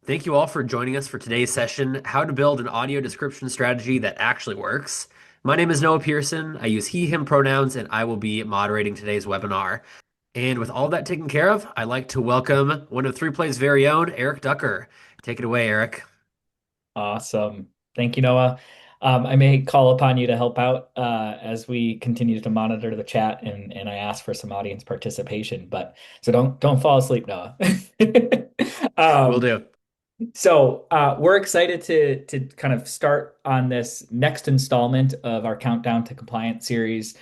Thank you all for joining us for today's session, How to Build an Audio Description Strategy That Actually Works. My name is Noah Pearson. I use he, him pronouns, and I will be moderating today's webinar. And with all that taken care of, I'd like to welcome one of 3Play's very own, Eric Ducker. Take it away, Eric. Awesome. Thank you, Noah. I may call upon you to help out as we continue to monitor the chat and I ask for some audience participation. But so don't fall asleep, Noah. Will Um, do. we're excited to kind of start on this next installment of our Countdown to Compliance series.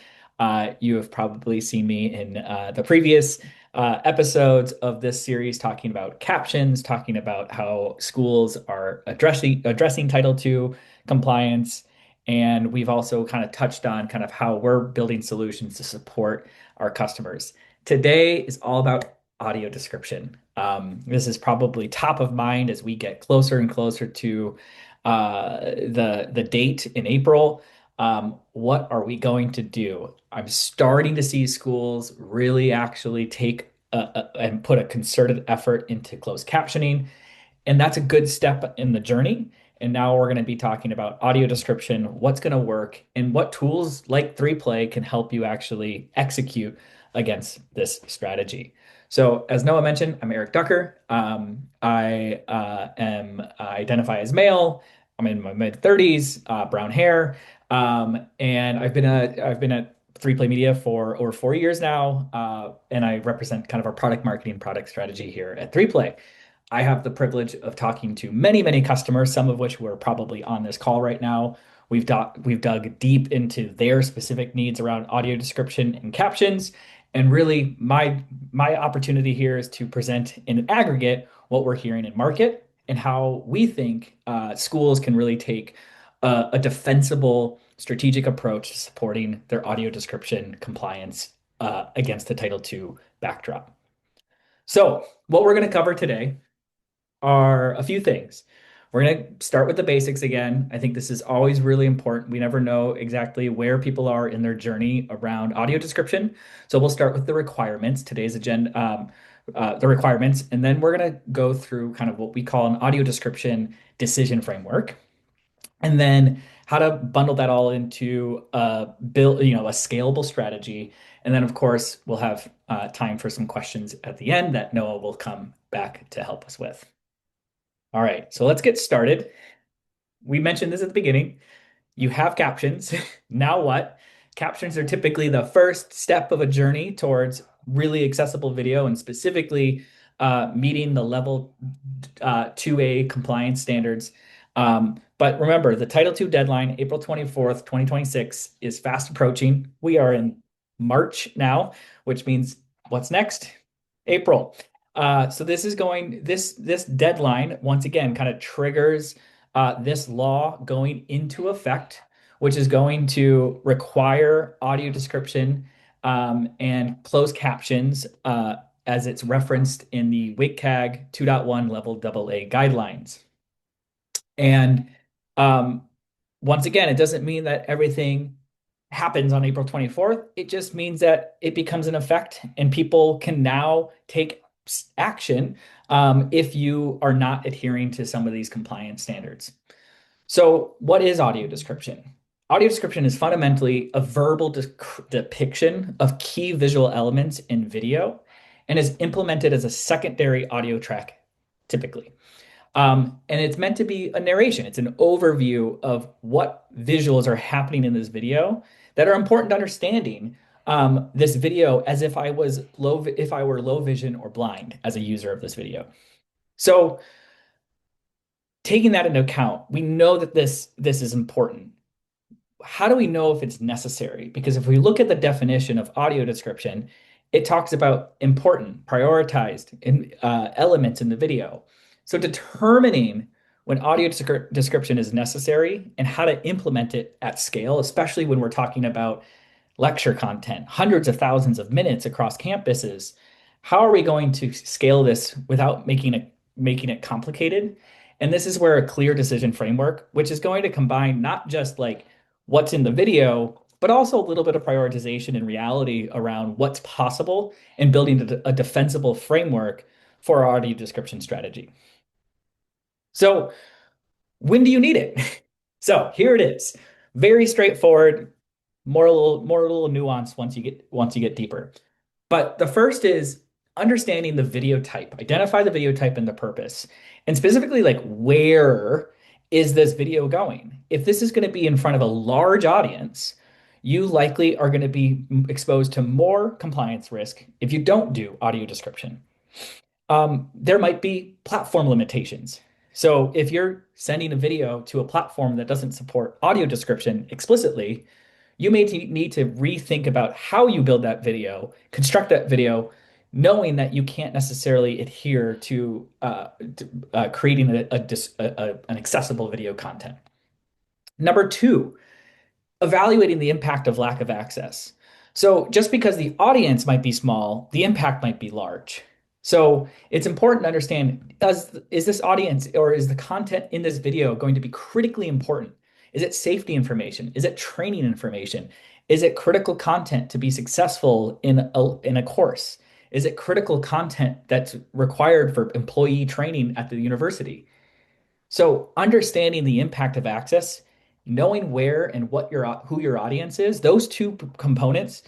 You have probably seen me in the previous episodes of this series talking about captions, talking about how schools are addressing Title II compliance, and we've also kind of touched on kind of how we're building solutions to support our customers. Today is all about audio description. This is probably top of mind as we get closer and closer to the date in April. What are we going to do? I'm starting to see schools really actually take and put a concerted effort into closed captioning, and that's a good step in the journey. And now we're going to be talking about audio description, what's going to work, and what tools like 3Play can help you actually execute against this strategy. So, as Noah mentioned, I'm Eric Ducker. I identify as male. I'm in my mid 30s, brown hair, and I've been at 3Play Media for over 4 years now, and I represent kind of our product marketing, product strategy here at 3Play. I have the privilege of talking to many, many customers, some of which were probably on this call right now. We've dug deep into their specific needs around audio description and captions. And really, my opportunity here is to present in an aggregate what we're hearing in market and how we think schools can really take a defensible, strategic approach to supporting their audio description compliance against the Title II backdrop. So, what we're going to cover today are a few things. We're going to start with the basics again. I think this is always really important. We never know exactly where people are in their journey around audio description. So we'll start with the requirements, today's agenda, the requirements, and then we're going to go through kind of what we call an audio description decision framework, and then how to bundle that all into a scalable strategy. And then, of course, we'll have time for some questions at the end that Noah will come back to help us with. All right, so let's get started. We mentioned this at the beginning. You have captions. Now what? Captions are typically the first step of a journey towards really accessible video and specifically meeting the level 2A compliance standards. But remember, the Title II deadline, April 24th, 2026, is fast approaching. We are in March now, which means what's next? April. So this deadline once again kind of triggers this law going into effect, which is going to require audio description and closed captions as it's referenced in the WCAG 2.1 Level AA guidelines. And um, once again, it doesn't mean that everything happens on April 24th. It just means that it becomes an effect and people can now take action if you are not adhering to some of these compliance standards. So, what is audio description? Audio description is fundamentally a verbal depiction of key visual elements in video and is implemented as a secondary audio track, typically. And it's meant to be a narration. It's an overview of what visuals are happening in this video that are important to understanding this video as if if I were low vision or blind as a user of this video. So taking that into account, we know that this is important. How do we know if it's necessary? Because if we look at the definition of audio description, it talks about important, prioritized elements in the video. So determining when audio description is necessary and how to implement it at scale, especially when we're talking about lecture content, hundreds of thousands of minutes across campuses, how are we going to scale this without making it complicated? And this is where a clear decision framework, which is going to combine not just like what's in the video, but also a little bit of prioritization and reality around what's possible and building a defensible framework for our audio description strategy. So when do you need it? So here it is. Very straightforward, more a little nuance once you get deeper. But the first is understanding the video type. Identify the video type and the purpose. And specifically, like, where is this video going? If this is going to be in front of a large audience, you likely are going to be exposed to more compliance risk if you don't do audio description. There might be platform limitations. So if you're sending a video to a platform that doesn't support audio description explicitly, you may need to rethink about how you build that video, construct that video, knowing that you can't necessarily adhere to creating an accessible video content. Number two, evaluating the impact of lack of access. So just because the audience might be small, the impact might be large. So it's important to understand, is this audience or is the content in this video going to be critically important? Is it safety information? Is it training information? Is it critical content to be successful in a course? Is it critical content that's required for employee training at the university? So understanding the impact of access, knowing where and who your audience is, those two components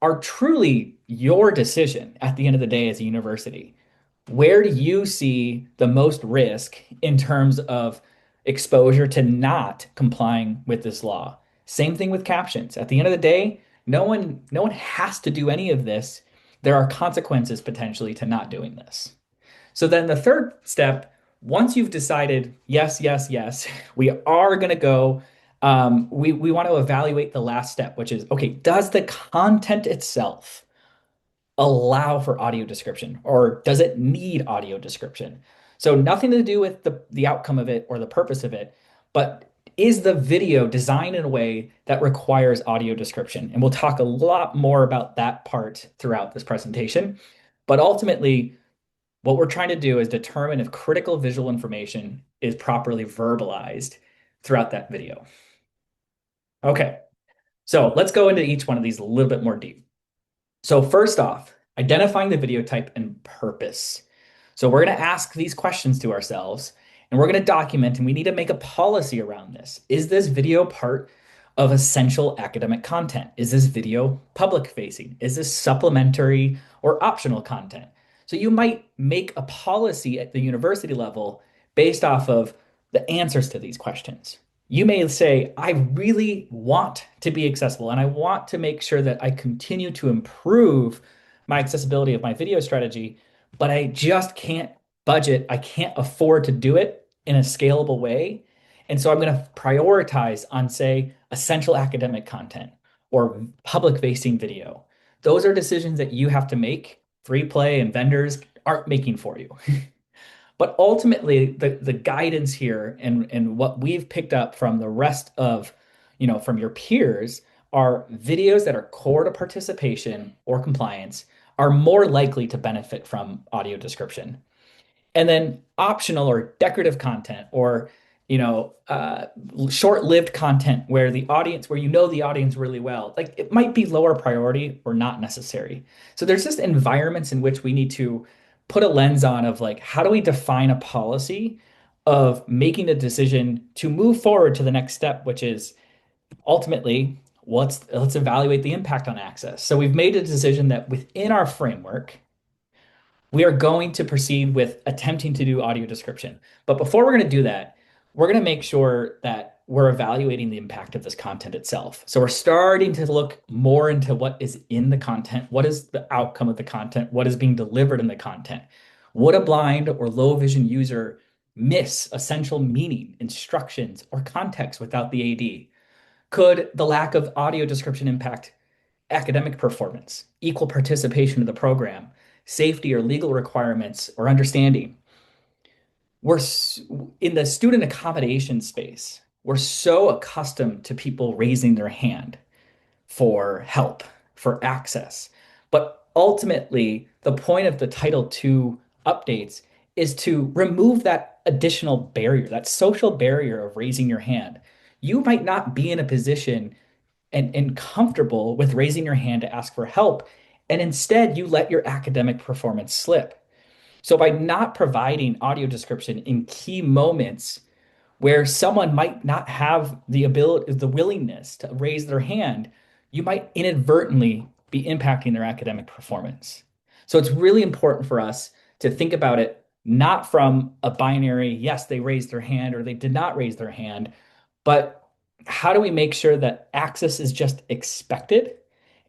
are truly your decision at the end of the day as a university. Where do you see the most risk in terms of exposure to not complying with this law? Same thing with captions. At the end of the day, no one has to do any of this. There are consequences potentially to not doing this. So then the third step, once you've decided, yes, yes, yes, we are going to go, we want to evaluate the last step, which is, okay, does the content itself allow for audio description or does it need audio description? So nothing to do with the outcome of it or the purpose of it, but is the video designed in a way that requires audio description? And we'll talk a lot more about that part throughout this presentation. But ultimately, what we're trying to do is determine if critical visual information is properly verbalized throughout that video. Okay, so let's go into each one of these a little bit more deep. So first off, identifying the video type and purpose. So we're going to ask these questions to ourselves and we're going to document, and we need to make a policy around this. Is this video part of essential academic content? Is this video public facing? Is this supplementary or optional content? So you might make a policy at the university level based off of the answers to these questions. You may say, I really want to be accessible and I want to make sure that I continue to improve my accessibility of my video strategy, but I just can't budget. I can't afford to do it in a scalable way. And so I'm going to prioritize on, say, essential academic content or public facing video. Those are decisions that you have to make. Free play and vendors aren't making for you. But ultimately, the guidance here and what we've picked up from the rest of, from your peers are videos that are core to participation or compliance are more likely to benefit from audio description. And then optional or decorative content or, short-lived content where the audience really well, like it might be lower priority or not necessary. So there's just environments in which we need to put a lens on of like, how do we define a policy of making a decision to move forward to the next step, which is ultimately let's evaluate the impact on access. So we've made a decision that within our framework, we are going to proceed with attempting to do audio description. But before we're going to do that, we're going to make sure that we're evaluating the impact of this content itself. So we're starting to look more into what is in the content, what is the outcome of the content, what is being delivered in the content. Would a blind or low vision user miss essential meaning, instructions, or context without the AD? Could the lack of audio description impact academic performance, equal participation in the program, safety or legal requirements or understanding? We're in the student accommodation space. We're so accustomed to people raising their hand for help, for access. But ultimately, the point of the Title II updates is to remove that additional barrier, that social barrier of raising your hand. You might not be in a position and comfortable with raising your hand to ask for help, and instead you let your academic performance slip. So by not providing audio description in key moments where someone might not have the ability, the willingness to raise their hand, you might inadvertently be impacting their academic performance. So it's really important for us to think about it not from a binary, yes, they raised their hand or they did not raise their hand, but how do we make sure that access is just expected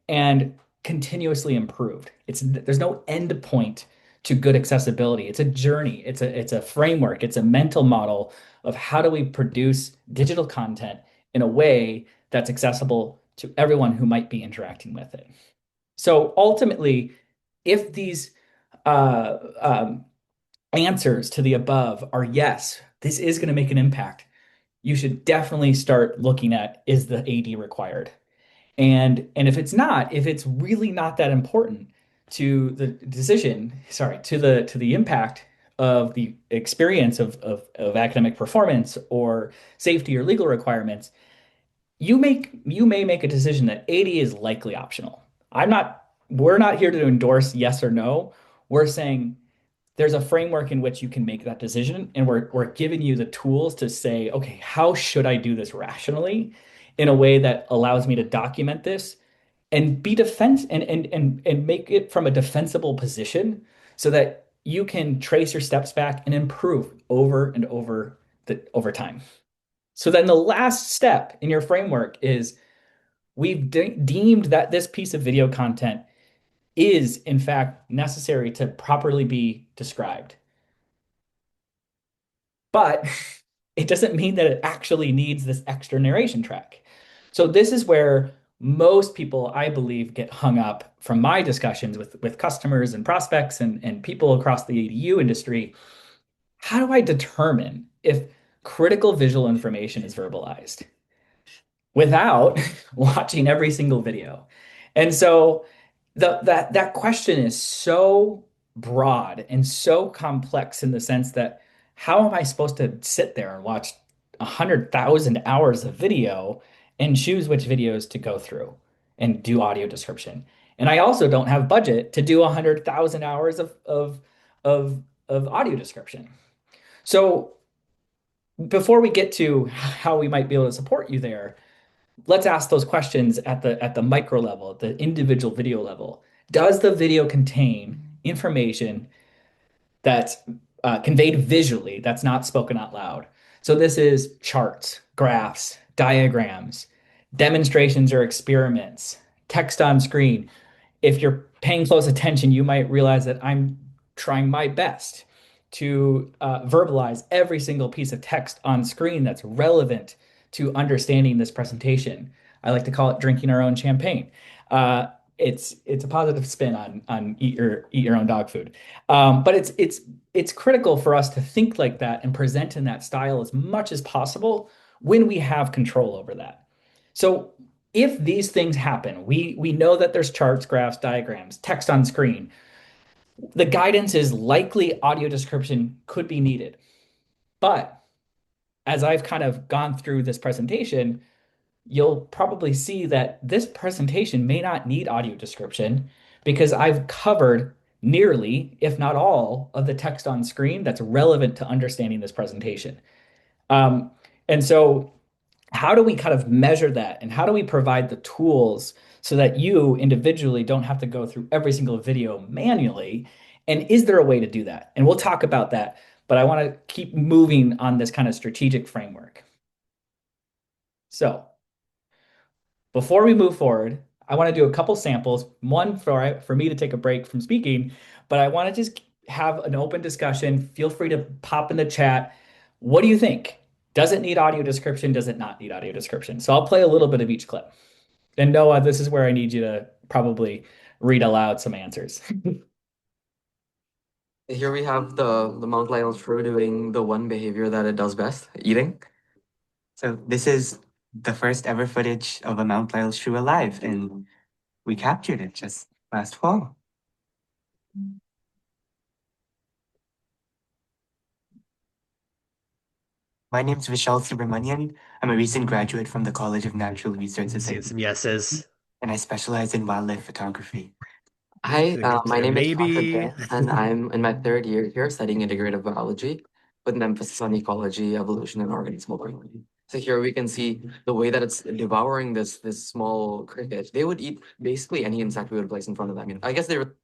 and continuously improved? There's no end point to good accessibility. It's a journey. It's a framework. It's a mental model of how do we produce digital content in a way that's accessible to everyone who might be interacting with it. So ultimately, if these uh, um, answers to the above are yes, this is going to make an impact, you should definitely start looking at, is the AD required? And if it's not, if it's really not that important to the decision, sorry, to the impact of the experience of academic performance or safety or legal requirements, you may make a decision that AD is likely optional. We're not here to endorse yes or no. We're saying there's a framework in which you can make that decision, and we're giving you the tools to say, okay, how should I do this rationally in a way that allows me to document this and be defense and make it from a defensible position so that you can trace your steps back and improve over and over time. So then the last step in your framework is we've deemed that this piece of video content is in fact necessary to properly be described. But it doesn't mean that it actually needs this extra narration track. So this is where most people, I believe, get hung up from my discussions with customers and prospects and people across the ADU industry. How do I determine if critical visual information is verbalized without watching every single video? And so that question is so broad and so complex in the sense that how am I supposed to sit there and watch 100,000 hours of video and choose which videos to go through and do audio description? And I also don't have budget to do 100,000 hours of audio description. So before we get to how we might be able to support you there, let's ask those questions at the micro level, the individual video level. Does the video contain information that's conveyed visually, that's not spoken out loud? So this is charts, graphs, diagrams, demonstrations or experiments, text on screen. If you're paying close attention, you might realize that I'm trying my best to verbalize every single piece of text on screen that's relevant to understanding this presentation. I like to call it drinking our own champagne. Uh, it's a positive spin on eat your own dog food, but it's critical for us to think like that and present in that style as much as possible when we have control over that. So if these things happen, we know that there's charts, graphs, diagrams, text on screen. The guidance is likely audio description could be needed. But as I've kind of gone through this presentation, you'll probably see that this presentation may not need audio description because I've covered nearly, if not all, of the text on screen that's relevant to understanding this presentation. Um, and so how do we kind of measure that and how do we provide the tools so that you individually don't have to go through every single video manually? And is there a way to do that? And we'll talk about that, but I want to keep moving on this kind of strategic framework. So before we move forward, I want to do a couple samples, one for me to take a break from speaking, but I want to just have an open discussion. Feel free to pop in the chat. What do you think? Does it need audio description? Does it not need audio description? So I'll play a little bit of each clip. And Noah, this is where I need you to probably read aloud some answers. Here we have the Mount Lionel shrew doing the one behavior that it does best, eating. So this is the first ever footage of a Mount Lyell shrew alive, and we captured it just last fall. My name is Vishal Subramanian. I'm a recent graduate from the College of Natural Resources, Say some yeses. and I specialize in wildlife photography. Hi, To get my to name is Jonathan maybe. Hare, and I'm in my third year here studying integrative biology with an emphasis on ecology, evolution, and organismal biology. So here we can see the way that it's devouring this small cricket. They would eat basically any insect we would place in front of them. I guess they were.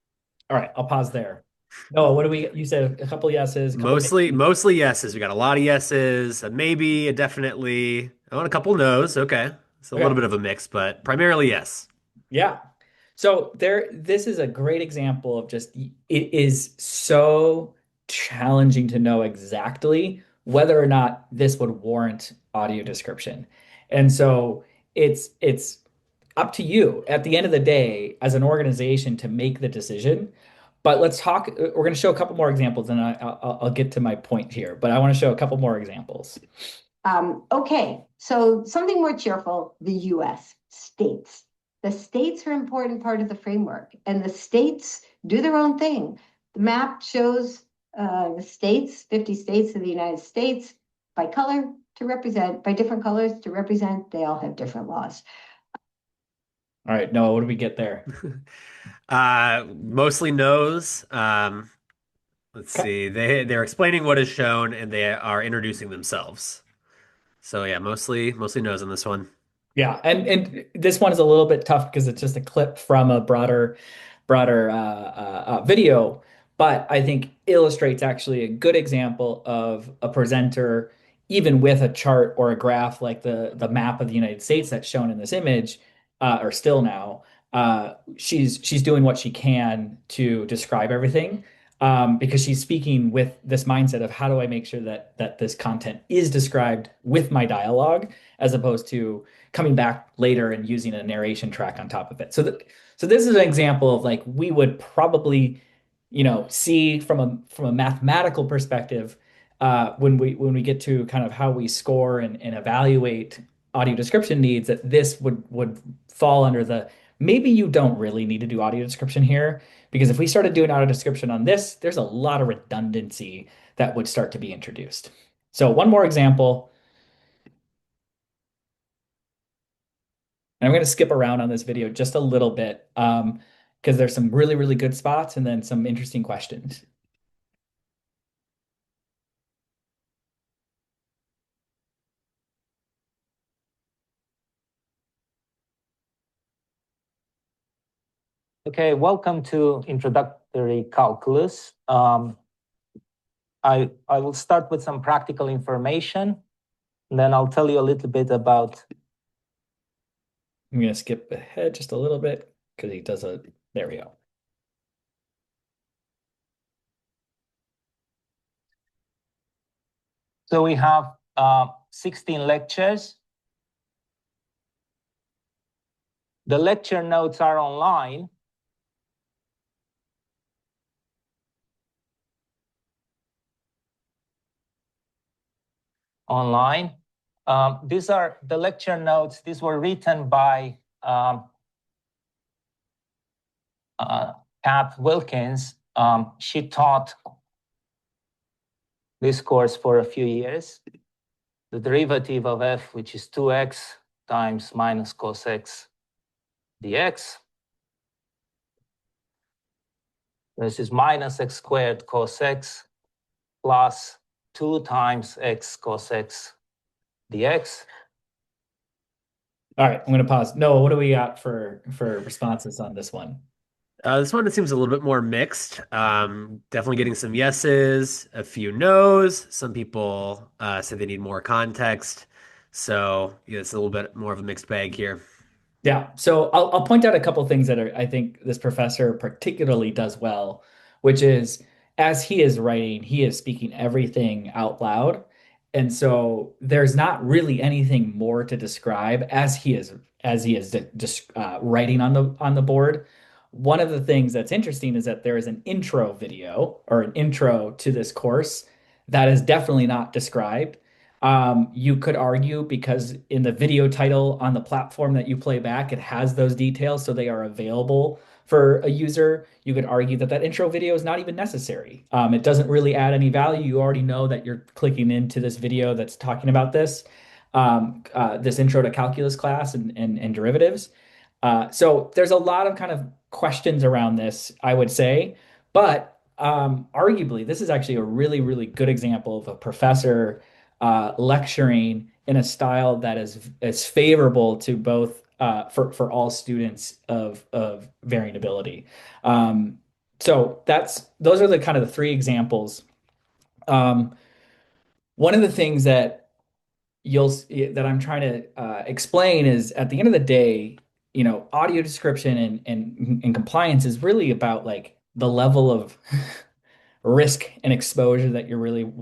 All right, I'll pause there. Noah, what do we, you said a couple yeses, a couple Mostly, maybes. mostly yeses. We got a lot of yeses, a maybe, a definitely. Oh, and a couple no's. Okay. It's a little Okay. bit of a mix, but primarily yes. Yeah. So this is a great example of just it is so challenging to know exactly whether or not this would warrant audio description. And so it's up to you at the end of the day as an organization to make the decision. But let's talk. We're going to show a couple more examples, and I'll get to my point here. But I want to show a couple more examples. Okay, so something more cheerful, the US states. The states are an important part of the framework, and the states do their own thing. The map shows the states, 50 states of the United States, by color to represent, by different colors to represent, they all have different laws. All right, Noah, what do we get there? Mostly no's. Let's Okay. see. They're explaining what is shown and they are introducing themselves. So yeah, mostly no's on this one. Yeah, and this one is a little bit tough because it's just a clip from a broader video, but I think illustrates actually a good example of a presenter, even with a chart or a graph like the map of the United States that's shown in this image, or still now. She's doing what she can to describe everything, because she's speaking with this mindset of how do I make sure that this content is described with my dialogue as opposed to coming back later and using a narration track on top of it. So this is an example of like we would probably, see from a mathematical perspective, when we get to kind of how we score and evaluate audio description needs, that this would fall under the maybe you don't really need to do audio description here, because if we started doing audio description on this, there's a lot of redundancy that would start to be introduced. So one more example. And I'm going to skip around on this video just a little bit, because there's some really, really good spots and then some interesting questions. Okay, welcome to Introductory Calculus. I will start with some practical information, and then I'll tell you a little bit about. I'm going to skip ahead just a little bit because he does a, there we go. So we have 16 lectures. The lecture notes are online. These are the lecture notes. These were written by Kat Wilkins. She taught this course for a few years. The derivative of f, which is 2x times minus cos x dx. This is minus x squared cos x plus 2 times x cos x dx. All right, I'm going to pause. Noah, what do we got for responses on this one? This one it seems a little bit more mixed. Definitely getting some yeses, a few no's. Some people say they need more context. So yeah, it's a little bit more of a mixed bag here. Yeah, so I'll point out a couple things that I think this professor particularly does well, which is as he is writing, he is speaking everything out loud. And so there's not really anything more to describe as he is just writing on the board. One of the things that's interesting is that there is an intro video or an intro to this course that is definitely not described. You could argue because in the video title on the platform that you play back, it has those details, so they are available for a user. You could argue that that intro video is not even necessary. It doesn't really add any value. You already know that you're clicking into this video that's talking about this intro to calculus class and derivatives. So there's a lot of kind of questions around this, I would say, but arguably, this is actually a really, really good example of a professor lecturing in a style that is favorable to both for all students of varying ability. So those are the kind of the three examples. One of the things that that I'm trying to explain is at the end of the day, audio description and compliance is really about like the level of risk and exposure that you're really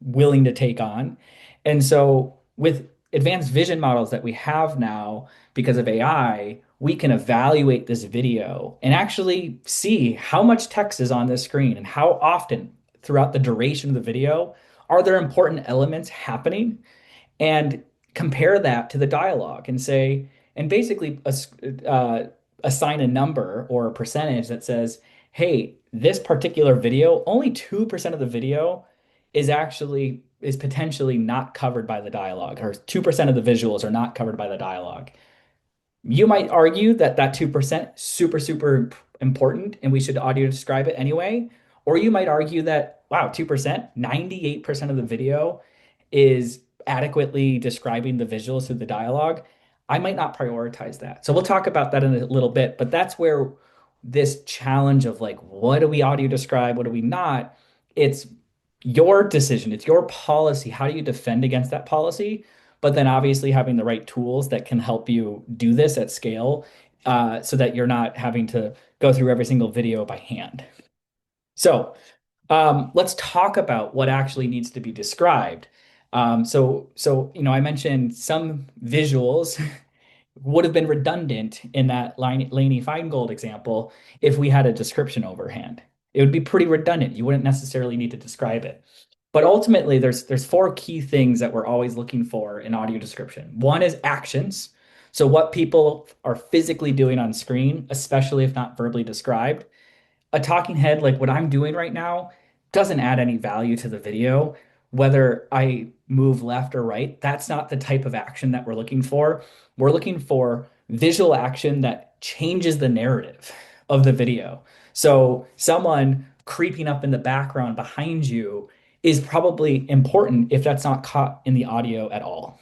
willing to take on. And so with advanced vision models that we have now because of AI, we can evaluate this video and actually see how much text is on this screen and how often throughout the duration of the video are there important elements happening, and compare that to the dialogue and say, and basically assign a number or a percentage that says, hey, this particular video, only 2% of the video is potentially not covered by the dialogue, or 2% of the visuals are not covered by the dialogue. You might argue that that 2% super, super important and we should audio describe it anyway. Or you might argue that, wow, 2%, 98% of the video is adequately describing the visuals through the dialogue. I might not prioritize that. So we'll talk about that in a little bit, but that's where this challenge of like, what do we audio describe? What do we not? It's your decision. It's your policy. How do you defend against that policy? But then obviously having the right tools that can help you do this at scale, so that you're not having to go through every single video by hand. So let's talk about what actually needs to be described. So I mentioned some visuals would have been redundant in that Laney Feingold example if we had a description overhand. It would be pretty redundant. You wouldn't necessarily need to describe it. But ultimately, there's four key things that we're always looking for in audio description. One is actions. So what people are physically doing on screen, especially if not verbally described. A talking head like what I'm doing right now doesn't add any value to the video. Whether I move left or right, that's not the type of action that we're looking for. We're looking for visual action that changes the narrative of the video. So someone creeping up in the background behind you is probably important if that's not caught in the audio at all.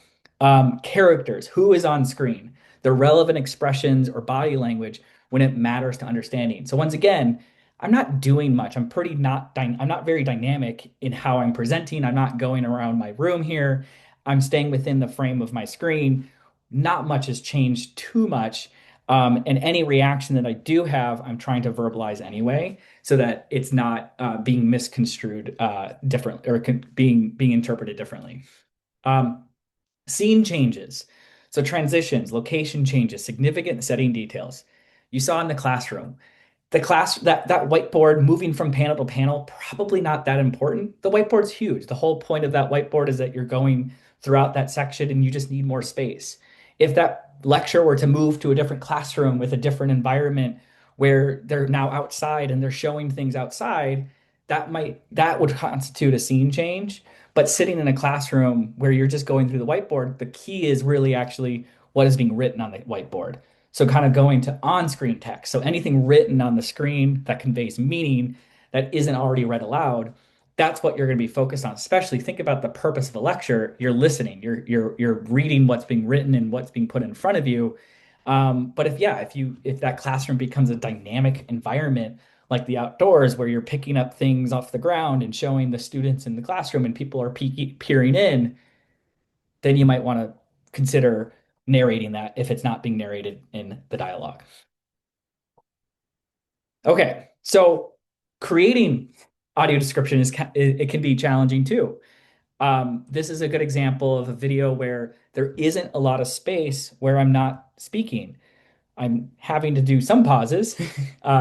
Characters, who is on screen, the relevant expressions or body language when it matters to understanding. So once again, I'm not doing much. I'm not very dynamic in how I'm presenting. I'm not going around my room here. I'm staying within the frame of my screen. Not much has changed too much. And any reaction that I do have, I'm trying to verbalize anyway, so that it's not being misconstrued differently, or being interpreted differently. Scene changes. So transitions, location changes, significant setting details. You saw in the classroom. That whiteboard moving from panel to panel, probably not that important. The whiteboard's huge. The whole point of that whiteboard is that you're going throughout that section and you just need more space. If that lecture were to move to a different classroom with a different environment where they're now outside and they're showing things outside, that would constitute a scene change. But sitting in a classroom where you're just going through the whiteboard, the key is really actually what is being written on the whiteboard. So kind of going to on-screen text. So anything written on the screen that conveys meaning that isn't already read aloud, that's what you're going to be focused on. Especially think about the purpose of a lecture. You're listening, you're reading what's being written and what's being put in front of you. But if that classroom becomes a dynamic environment like the outdoors, where you're picking up things off the ground and showing the students in the classroom and people are peering in, then you might want to consider narrating that if it's not being narrated in the dialogue. Okay, so creating audio description it can be challenging too. This is a good example of a video where there isn't a lot of space where I'm not speaking. I'm having to do some pauses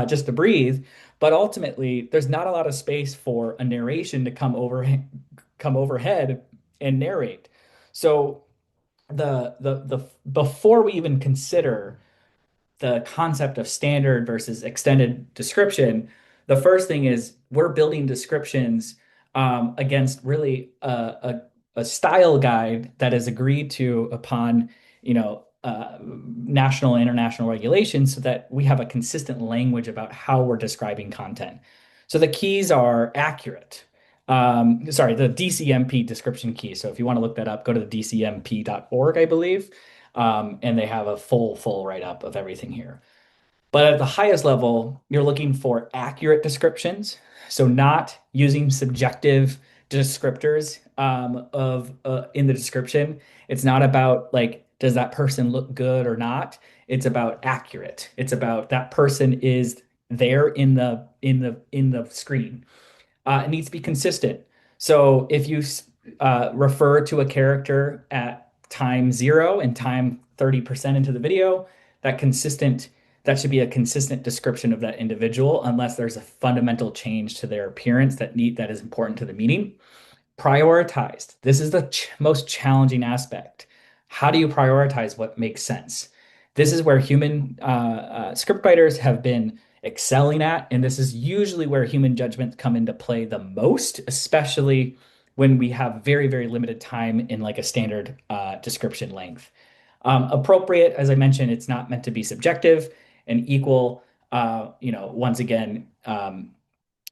just to breathe, but ultimately there's not a lot of space for a narration to come overhead and narrate. So before we even consider the concept of standard versus extended description, the first thing is we're building descriptions against really a style guide that is agreed to upon national and international regulations so that we have a consistent language about how we're describing content. So the keys are accurate. Sorry, the DCMP description key. So if you want to look that up, go to the dcmp.org, I believe, and they have a full write-up of everything here. But at the highest level, you're looking for accurate descriptions. So not using subjective descriptors in the description. It's not about like, does that person look good or not? It's about accurate. It's about that person is there in the screen. It needs to be consistent. So if you refer to a character at time 0 and time 30% into the video, that should be a consistent description of that individual, unless there's a fundamental change to their appearance that is important to the meeting. Prioritized. This is the most challenging aspect. How do you prioritize what makes sense? This is where human scriptwriters have been excelling at, and this is usually where human judgments come into play the most, especially when we have very, very limited time in like a standard description length. Appropriate, as I mentioned, it's not meant to be subjective and equal. Once again,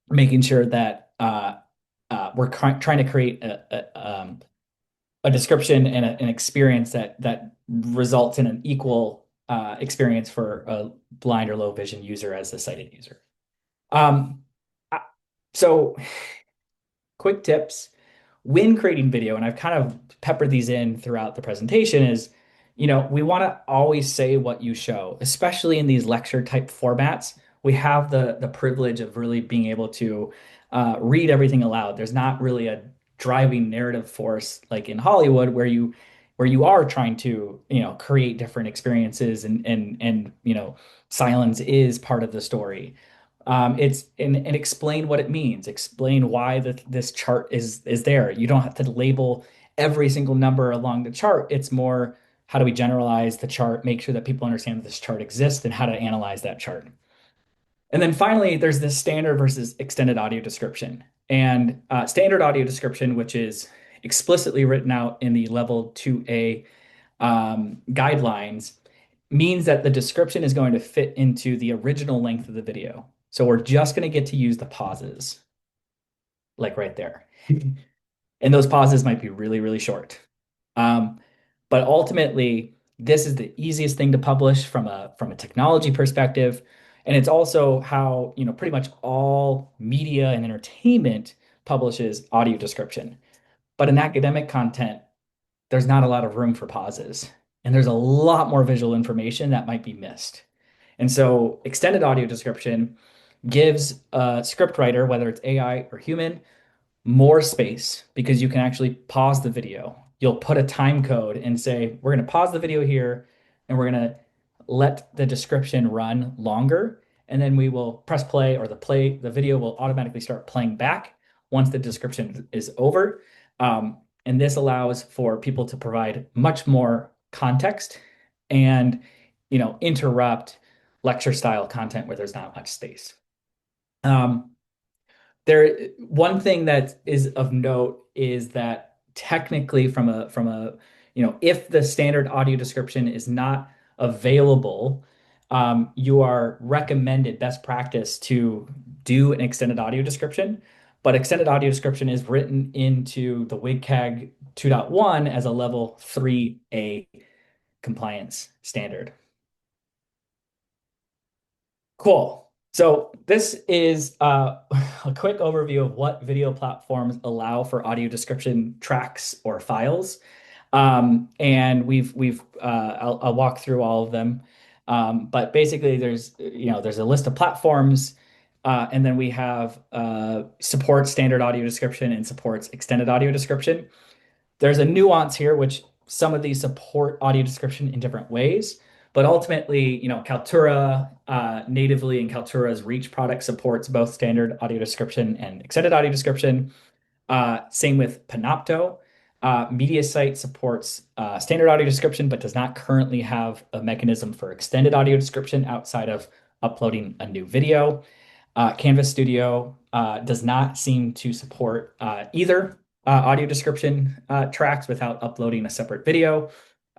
making sure that we're trying to create a description and an experience that results in an equal experience for a blind or low vision user as the sighted user. So quick tips when creating video, and I've kind of peppered these in throughout the presentation, is we want to always say what you show, especially in these lecture type formats. We have the privilege of really being able to read everything aloud. There's not really a driving narrative force like in Hollywood where you are trying to create different experiences and silence is part of the story. It's and explain what it means. Explain why this chart is there. You don't have to label every single number along the chart. It's more, how do we generalize the chart, make sure that people understand that this chart exists and how to analyze that chart. And then finally, there's this standard versus extended audio description. And standard audio description, which is explicitly written out in the level 2A guidelines, means that the description is going to fit into the original length of the video. So we're just going to get to use the pauses, like right there. And those pauses might be really, really short. But ultimately, this is the easiest thing to publish from a technology perspective. And it's also how pretty much all media and entertainment publishes audio description. But in academic content, there's not a lot of room for pauses. And there's a lot more visual information that might be missed. And so extended audio description gives a scriptwriter, whether it's AI or human, more space because you can actually pause the video. You'll put a time code and say, we're going to pause the video here and we're going to let the description run longer. And then we will press play, or the video will automatically start playing back once the description is over. And this allows for people to provide much more context and interrupt lecture style content where there's not much space. One thing that is of note is that technically from a if the standard audio description is not available, you are recommended, best practice, to do an extended audio description. But extended audio description is written into the WCAG 2.1 as a level 3A compliance standard. Cool. So this is a quick overview of what video platforms allow for audio description tracks or files. And I'll walk through all of them. But basically there's a list of platforms, and then we have supports standard audio description and supports extended audio description. There's a nuance here, which some of these support audio description in different ways. But ultimately, Kaltura natively in Kaltura's Reach product supports both standard audio description and extended audio description. Same with Panopto. MediaSite supports standard audio description, but does not currently have a mechanism for extended audio description outside of uploading a new video. Canvas Studio does not seem to support either audio description tracks without uploading a separate video.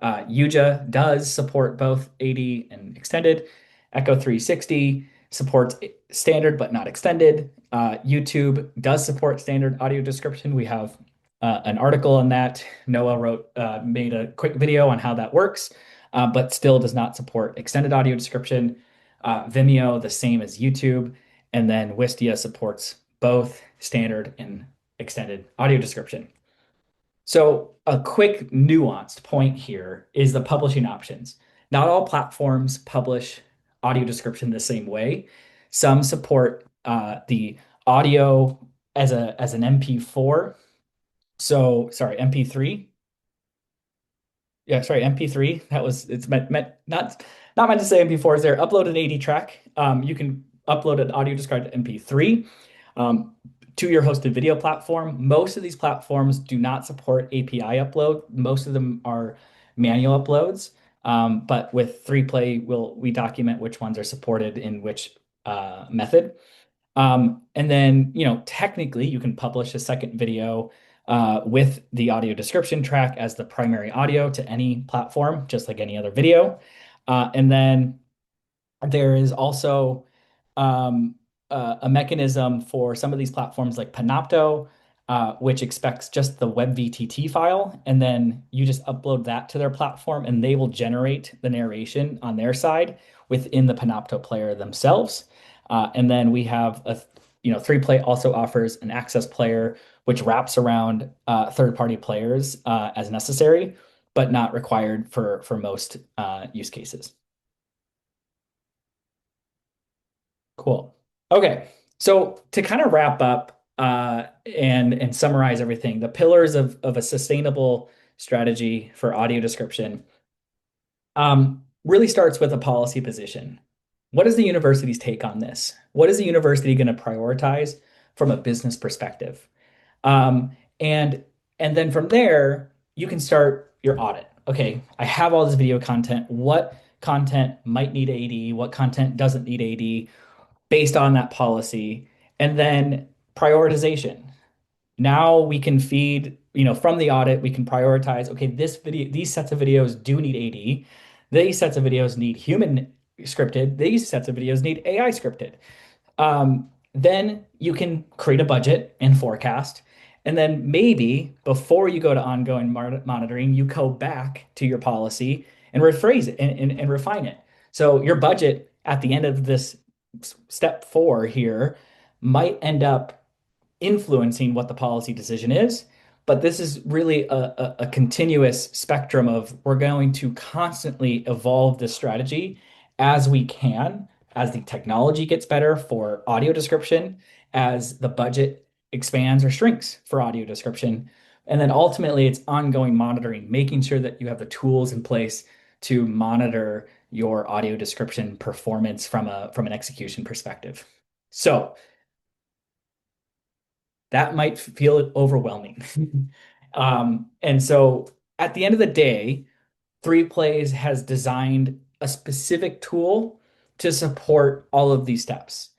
Yuja does support both AD and extended. Echo 360 supports standard but not extended. YouTube does support standard audio description. We have an article on that. Noah made a quick video on how that works, but still does not support extended audio description. Vimeo, the same as YouTube. And then Wistia supports both standard and extended audio description. So a quick nuanced point here is the publishing options. Not all platforms publish audio description the same way. Some support the audio as an MP4. So sorry, MP3. Yeah, sorry, MP3. It's meant not meant to say MP4s there. Upload an AD track. You can upload an audio described MP3 to your hosted video platform. Most of these platforms do not support API upload. Most of them are manual uploads. But with 3Play, we document which ones are supported in which method. And then, technically you can publish a second video with the audio description track as the primary audio to any platform, just like any other video. And then there is also a mechanism for some of these platforms like Panopto, which expects just the WebVTT file, and then you just upload that to their platform, and they will generate the narration on their side within the Panopto player themselves. And then we have 3Play also offers an access player, which wraps around third-party players as necessary, but not required for most use cases. Cool. Okay, so to kind of wrap up and summarize everything, the pillars of a sustainable strategy for audio description really starts with a policy position. What is the university's take on this? What is the university going to prioritize from a business perspective? And then from there, you can start your audit. Okay, I have all this video content. What content might need AD? What content doesn't need AD? Based on that policy, and then prioritization. Now we can feed, from the audit, we can prioritize, okay, these sets of videos do need AD. These sets of videos need human scripted. These sets of videos need AI scripted. Then you can create a budget and forecast. And then maybe before you go to ongoing monitoring, you go back to your policy and rephrase it and refine it. So your budget at the end of this step 4 here might end up influencing what the policy decision is, but this is really a continuous spectrum of we're going to constantly evolve this strategy as we can, as the technology gets better for audio description, as the budget expands or shrinks for audio description. And then ultimately it's ongoing monitoring, making sure that you have the tools in place to monitor your audio description performance from an execution perspective. So that might feel overwhelming. And so at the end of the day, 3Plays has designed a specific tool to support all of these steps.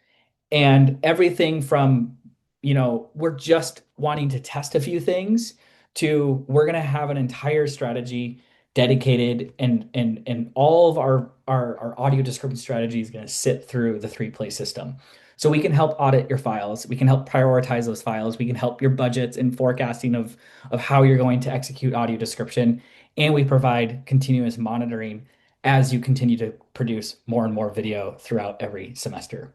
And everything from, we're just wanting to test a few things to we're going to have an entire strategy dedicated, and all of our audio description strategy is going to sit through the 3Play system. So we can help audit your files. We can help prioritize those files. We can help your budgets and forecasting of how you're going to execute audio description. And we provide continuous monitoring as you continue to produce more and more video throughout every semester.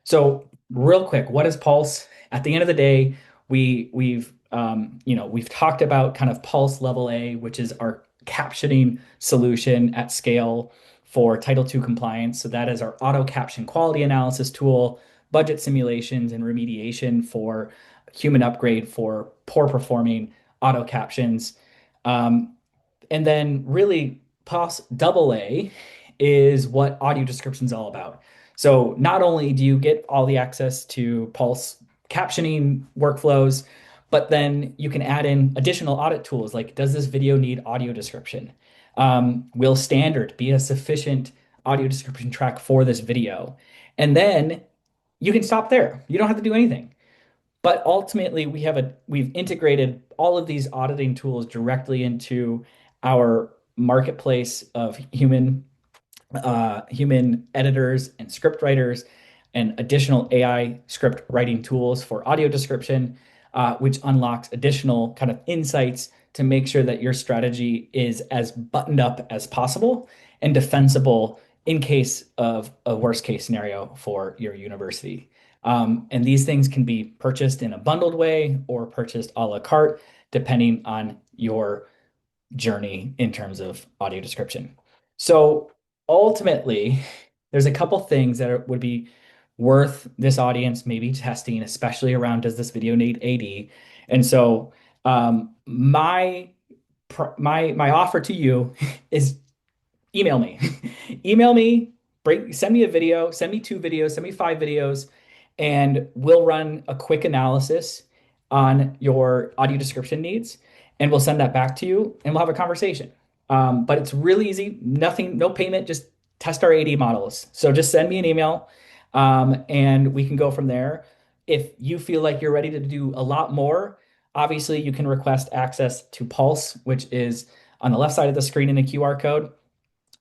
So real quick, what is Pulse? At the end of the day, we've talked about kind of Pulse Level A, which is our captioning solution at scale for Title II compliance. So that is our auto caption quality analysis tool, budget simulations and remediation for human upgrade for poor performing auto captions. And then really Pulse AA is what audio description is all about. So not only do you get all the access to Pulse captioning workflows, but then you can add in additional audit tools like, does this video need audio description? Will standard be a sufficient audio description track for this video? And then you can stop there. You don't have to do anything. But ultimately, we've integrated all of these auditing tools directly into our marketplace of human editors and script writers and additional AI script writing tools for audio description, which unlocks additional kind of insights to make sure that your strategy is as buttoned up as possible and defensible in case of a worst case scenario for your university. And these things can be purchased in a bundled way or purchased a la carte, depending on your journey in terms of audio description. So ultimately, there's a couple things that would be worth this audience maybe testing, especially around does this video need AD? And so my offer to you is email me. Email me, send me a video, send me 2 videos, send me 5 videos, and we'll run a quick analysis on your audio description needs, and we'll send that back to you, and we'll have a conversation. But it's really easy, nothing, no payment, just test our AD models. So just send me an email, and we can go from there. If you feel like you're ready to do a lot more, obviously you can request access to Pulse, which is on the left side of the screen in a QR code.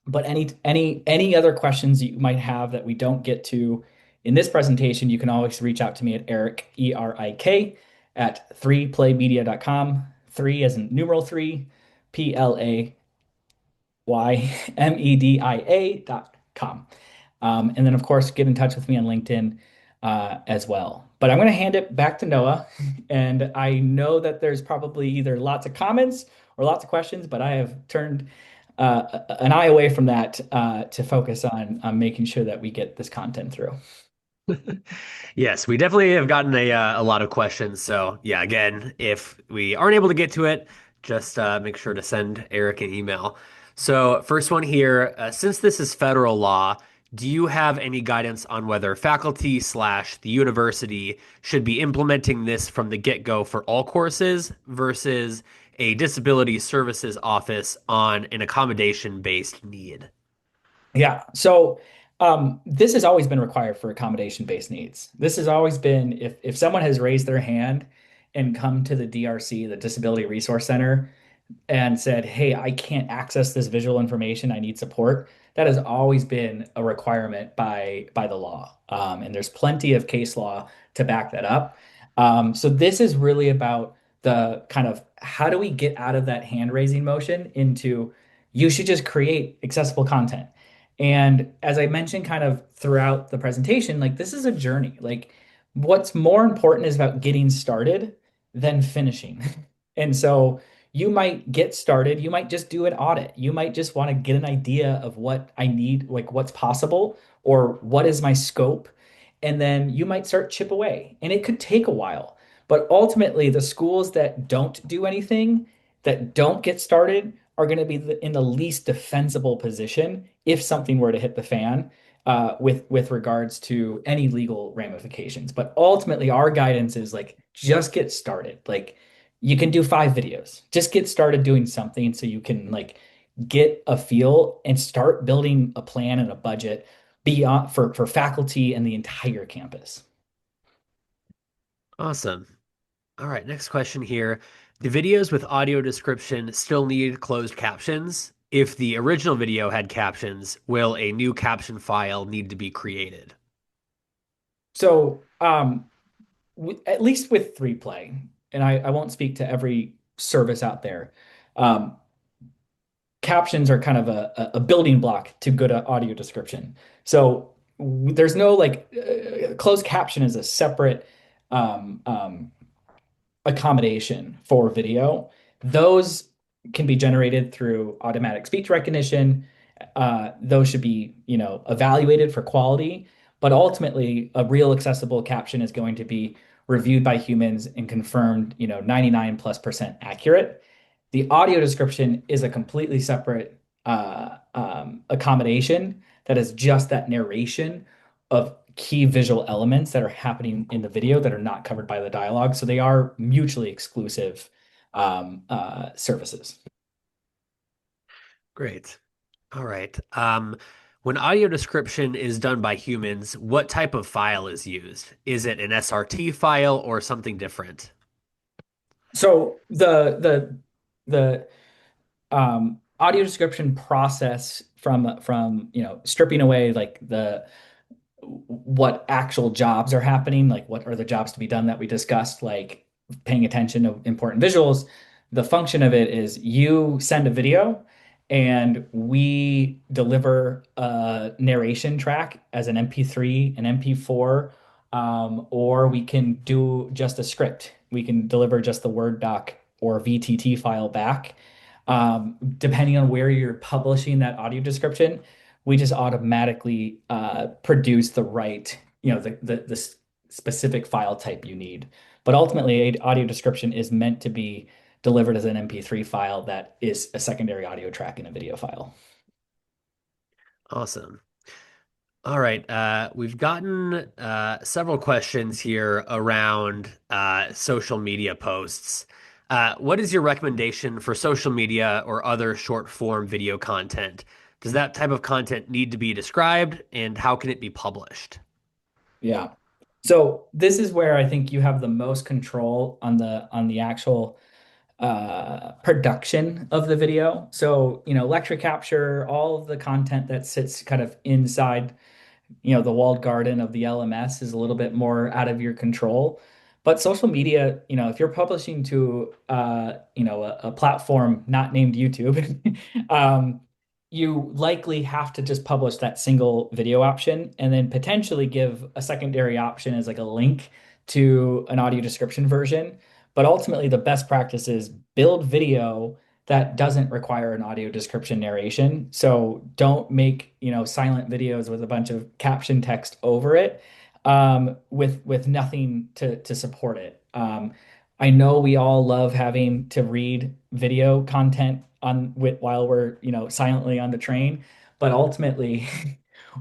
But any other questions you might have that we don't get to in this presentation, you can always reach out to me at Erik, ERIK, at 3playmedia.com. 3 as in numeral 3, PLAYMEDIA.com. And then, of course, get in touch with me on LinkedIn as well. But I'm going to hand it back to Noah. And I know that there's probably either lots of comments or lots of questions, but I have turned an eye away from that to focus on making sure that we get this content through. Yes, we definitely have gotten a lot of questions. So yeah, again, if we aren't able to get to it, just make sure to send Erik an email. So first one here, since this is federal law, do you have any guidance on whether faculty slash the university should be implementing this from the get-go for all courses versus a disability services office on an accommodation-based need? Yeah. So this has always been required for accommodation-based needs. This has always been if someone has raised their hand and come to the DRC, the Disability Resource Center, and said, "Hey, I can't access this visual information. I need support." That has always been a requirement by the law, and there's plenty of case law to back that up. So this is really about the kind of how do we get out of that hand raising motion into you should just create accessible content. And as I mentioned kind of throughout the presentation, like this is a journey. Like what's more important is about getting started than finishing. And so you might get started, you might just do an audit. You might just want to get an idea of what I need, like what's possible or what is my scope. And then you might start chip away. And it could take a while. But ultimately, the schools that don't do anything, that don't get started, are going to be in the least defensible position if something were to hit the fan with regards to any legal ramifications. But ultimately, our guidance is like just get started. Like you can do 5 videos. Just get started doing something so you can like get a feel and start building a plan and a budget beyond for faculty and the entire campus. Awesome. All right, next question here. Do videos with audio description still need closed captions? If the original video had captions, will a new caption file need to be created? So at least with 3Play, and I won't speak to every service out there, captions are kind of a building block to good audio description. So there's no like closed caption is a separate accommodation for video. Those can be generated through automatic speech recognition. Those should be, evaluated for quality, but ultimately a real accessible caption is going to be reviewed by humans and confirmed, 99+% accurate. The audio description is a completely separate accommodation that is just that narration of key visual elements that are happening in the video that are not covered by the dialogue. So they are mutually exclusive services. Great. All right. When audio description is done by humans, what type of file is used? Is it an SRT file or something different? So the audio description process from stripping away like the what actual jobs are happening, like what are the jobs to be done that we discussed, like paying attention to important visuals. The function of it is you send a video and we deliver a narration track as an MP3, an MP4, or we can do just a script. We can deliver just the Word doc or VTT file back. Depending on where you're publishing that audio description, we just automatically produce the right, the specific file type you need. But ultimately, audio description is meant to be delivered as an MP3 file that is a secondary audio track in a video file. Awesome. All right. We've gotten several questions here around social media posts. What is your recommendation for social media or other short form video content? Does that type of content need to be described, and how can it be published? Yeah. So this is where I think you have the most control on the actual production of the video. So, lecture capture, all of the content that sits kind of inside, the walled garden of the LMS is a little bit more out of your control. But social media, if you're publishing to, a platform not named YouTube, you likely have to just publish that single video option and then potentially give a secondary option as like a link to an audio description version. But ultimately, the best practice is build video that doesn't require an audio description narration. So don't make, silent videos with a bunch of caption text over it, with nothing to support it. I know we all love having to read video content while we're, silently on the train, but ultimately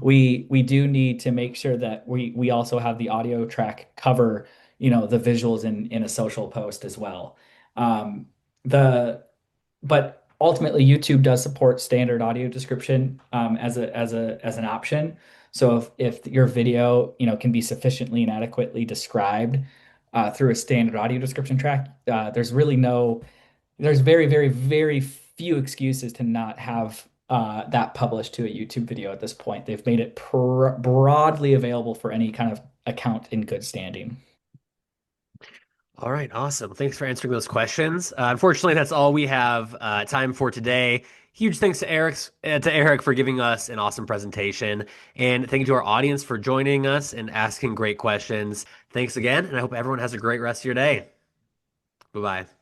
we do need to make sure that we also have the audio track cover, the visuals in a social post as well. The But ultimately, YouTube does support standard audio description as an option. So if your video, can be sufficiently and adequately described through a standard audio description track, there's very, very, very few excuses to not have that published to a YouTube video at this point. They've made it broadly available for any kind of account in good standing. All right, awesome. Thanks for answering those questions. Unfortunately, that's all we have time for today. Huge thanks to Eric for giving us an awesome presentation, and thank you to our audience for joining us and asking great questions. Thanks again, and I hope everyone has a great rest of your day. Bye-bye.